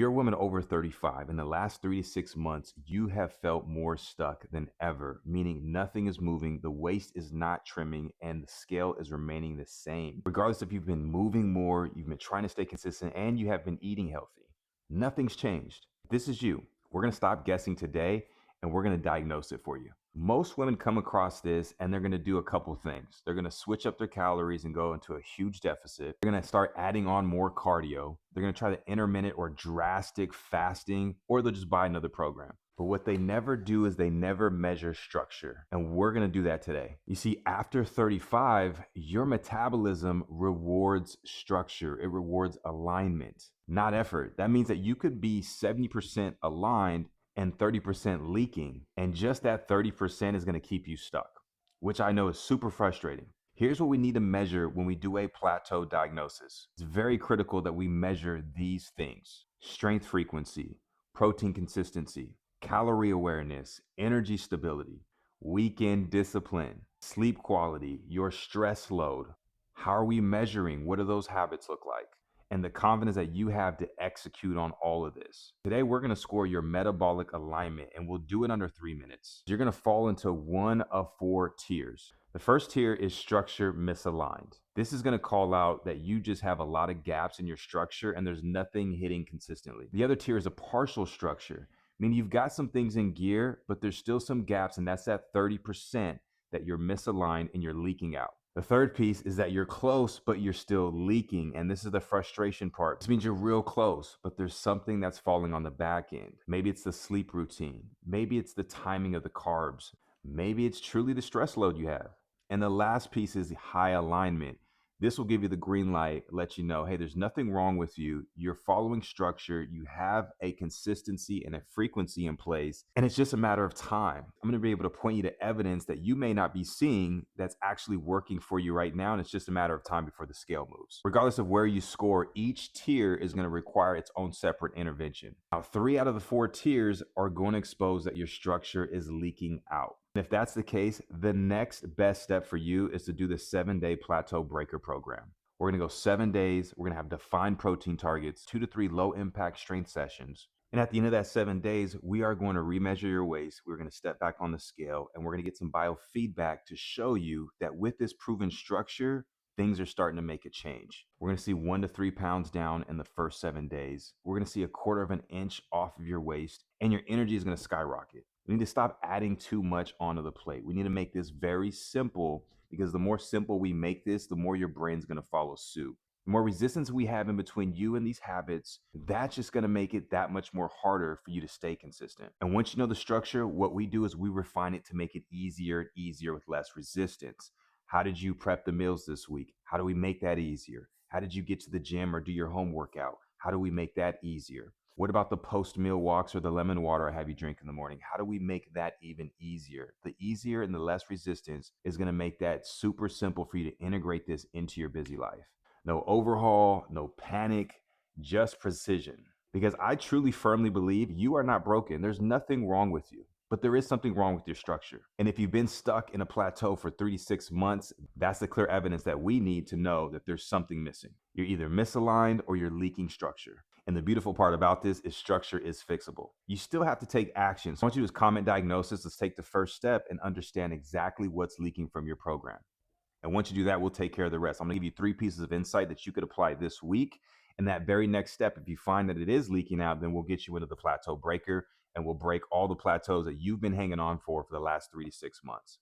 You're a woman over 35. In the last 3 to 6 months, you have felt more stuck than ever, meaning nothing is moving, the waist is not trimming, and the scale is remaining the same. Regardless if you've been moving more, you've been trying to stay consistent, and you have been eating healthy, nothing's changed. This is you. We're going to stop guessing today and we're going to diagnose it for you. Most women come across this and they're going to do a couple things. They're going to switch up their calories and go into a huge deficit. They're going to start adding on more cardio. They're going to try the intermittent or drastic fasting, or they'll just buy another program. But what they never do is they never measure structure. And we're going to do that today. You see, after 35, your metabolism rewards structure. It rewards alignment, not effort. That means that you could be 70% aligned and 30% leaking, and just that 30% is going to keep you stuck, which I know is super frustrating. Here's what we need to measure when we do a plateau diagnosis. It's very critical that we measure these things: strength frequency, protein consistency, calorie awareness, energy stability, weekend discipline, sleep quality, your stress load. How are we measuring? What do those habits look like? And the confidence that you have to execute on all of this. Today, we're going to score your metabolic alignment, and we'll do it under 3 minutes. You're going to fall into one of four tiers. The first tier is structure misaligned. This is going to call out that you just have a lot of gaps in your structure and there's nothing hitting consistently. The other tier is a partial structure, meaning you've got some things in gear, but there's still some gaps, and that's that 30% that you're misaligned and you're leaking out. The third piece is that you're close, but you're still leaking. And this is the frustration part. This means you're real close, but there's something that's falling on the back end. Maybe it's the sleep routine. Maybe it's the timing of the carbs. Maybe it's truly the stress load you have. And the last piece is high alignment. This will give you the green light, let you know, hey, there's nothing wrong with you. You're following structure. You have a consistency and a frequency in place, and it's just a matter of time. I'm going to be able to point you to evidence that you may not be seeing that's actually working for you right now, and it's just a matter of time before the scale moves. Regardless of where you score, each tier is going to require its own separate intervention. Now, 3 out of the 4 tiers are going to expose that your structure is leaking out. And if that's the case, the next best step for you is to do the 7-day plateau breaker program. We're going to go 7 days. We're going to have defined protein targets, 2 to 3 low impact strength sessions. And at the end of that 7 days, we are going to remeasure your waist. We're going to step back on the scale and we're going to get some biofeedback to show you that with this proven structure, things are starting to make a change. We're going to see 1 to 3 pounds down in the first 7 days. We're going to see a quarter of an inch off of your waist, and your energy is going to skyrocket. We need to stop adding too much onto the plate. We need to make this very simple, because the more simple we make this, the more your brain's going to follow suit. The more resistance we have in between you and these habits, that's just going to make it that much more harder for you to stay consistent. And once you know the structure, what we do is we refine it to make it easier and easier with less resistance. How did you prep the meals this week? How do we make that easier? How did you get to the gym or do your home workout? How do we make that easier? What about the post-meal walks or the lemon water I have you drink in the morning? How do we make that even easier? The easier and the less resistance is going to make that super simple for you to integrate this into your busy life. No overhaul, no panic, just precision. Because I truly firmly believe you are not broken. There's nothing wrong with you, but there is something wrong with your structure. And if you've been stuck in a plateau for 3 to 6 months, that's the clear evidence that we need to know that there's something missing. You're either misaligned or you're leaking structure. And the beautiful part about this is structure is fixable. You still have to take action. So I want you to comment diagnosis. Let's take the first step and understand exactly what's leaking from your program. And once you do that, we'll take care of the rest. I'm going to give you 3 pieces of insight that you could apply this week. And that very next step, if you find that it is leaking out, then we'll get you into the plateau breaker and we'll break all the plateaus that you've been hanging on for the last 3 to 6 months.